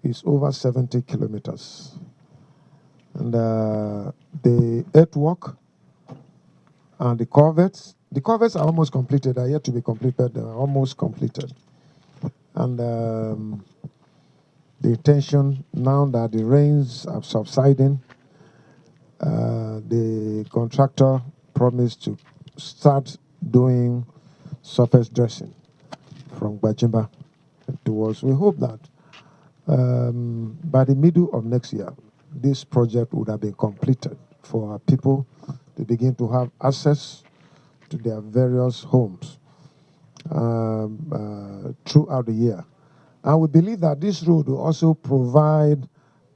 is over 70 kilometers. And the earthwork and the culverts are almost completed. They are yet to be completed. They are almost completed. And the intention, now that the rains are subsiding, the contractor promised to start doing surface dressing from Gbajimba towards. We hope that by the middle of next year, this project would have been completed for our people to begin to have access to their various homes throughout the year. And we believe that this road will also provide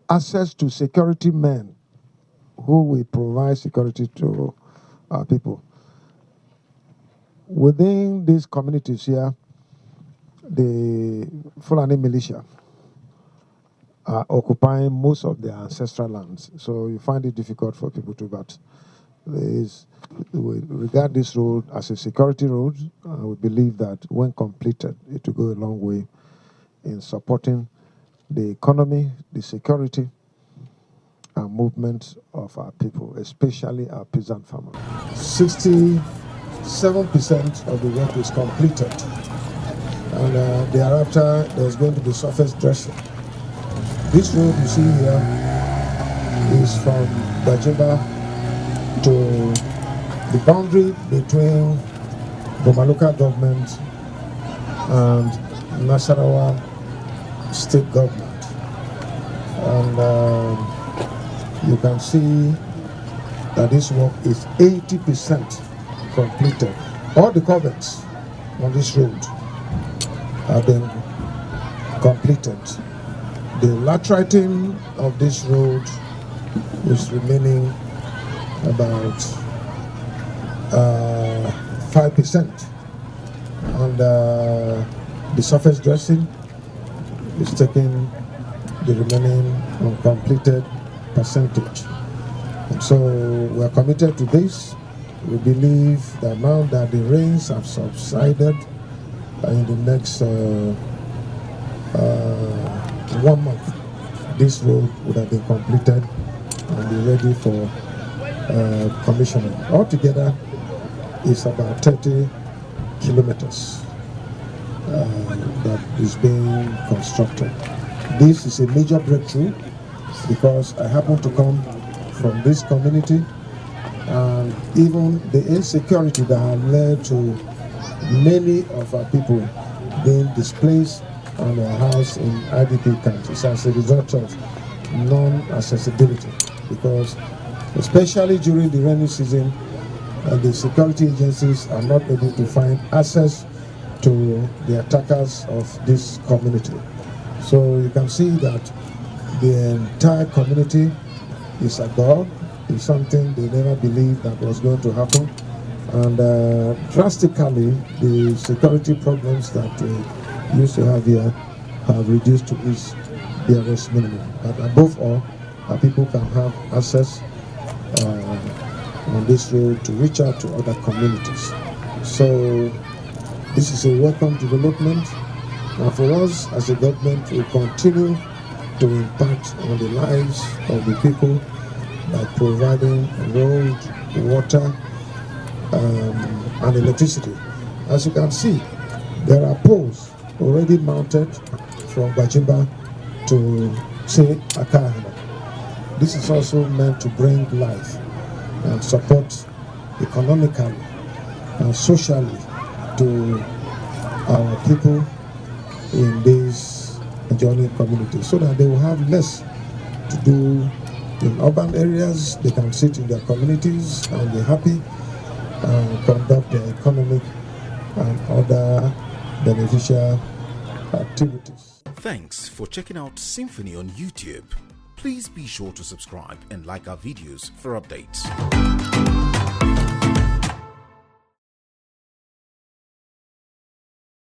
access to security men who will provide security to our people. Within these communities here, the Fulani militia are occupying most of their ancestral lands. So you find it difficult for people to, but we regard this road as a security road. We believe that when completed, it will go a long way in supporting the economy, the security, and movement of our people, especially our peasant farmers. 67% of the work is completed, and thereafter there's going to be surface dressing. This road you see here is from Gbajimba to the boundary between Boma local government and Nasarawa state government. And you can see that this work is 80% completed. All the culverts on this road have been completed. The lateriting of this road is remaining about 5%, and the surface dressing is taking the remaining uncompleted percentage. And so we are committed to this. We believe that now that the rains have subsided, in the next 1 month, this road would have been completed and be ready for commissioning. Altogether, it's about 30 kilometers that is being constructed. This is a major breakthrough because I happen to come from this community, and even the insecurity that has led to many of our people being displaced on their house in IDP countries as a result of non-accessibility, because especially during the rainy season, the security agencies are not able to find access to the attackers of this community. So you can see that the entire community is agog. It's something they never believed that was going to happen. And drastically, the security problems that we used to have here have reduced to its barest minimum. But above all, our people can have access on this road to reach out to other communities. So this is a welcome development. And for us as a government, we continue to impact on the lives of the people by providing road, water, and electricity. As you can see, there are poles already mounted from Gbajimba to, say, Akahana. This is also meant to bring life and support economically and socially to our people in these adjoining communities, so that they will have less to do in urban areas. They can sit in their communities and be happy and conduct their economic and other beneficial activities. Thanks for checking out Symphony on YouTube. Please be sure to subscribe and like our videos for updates.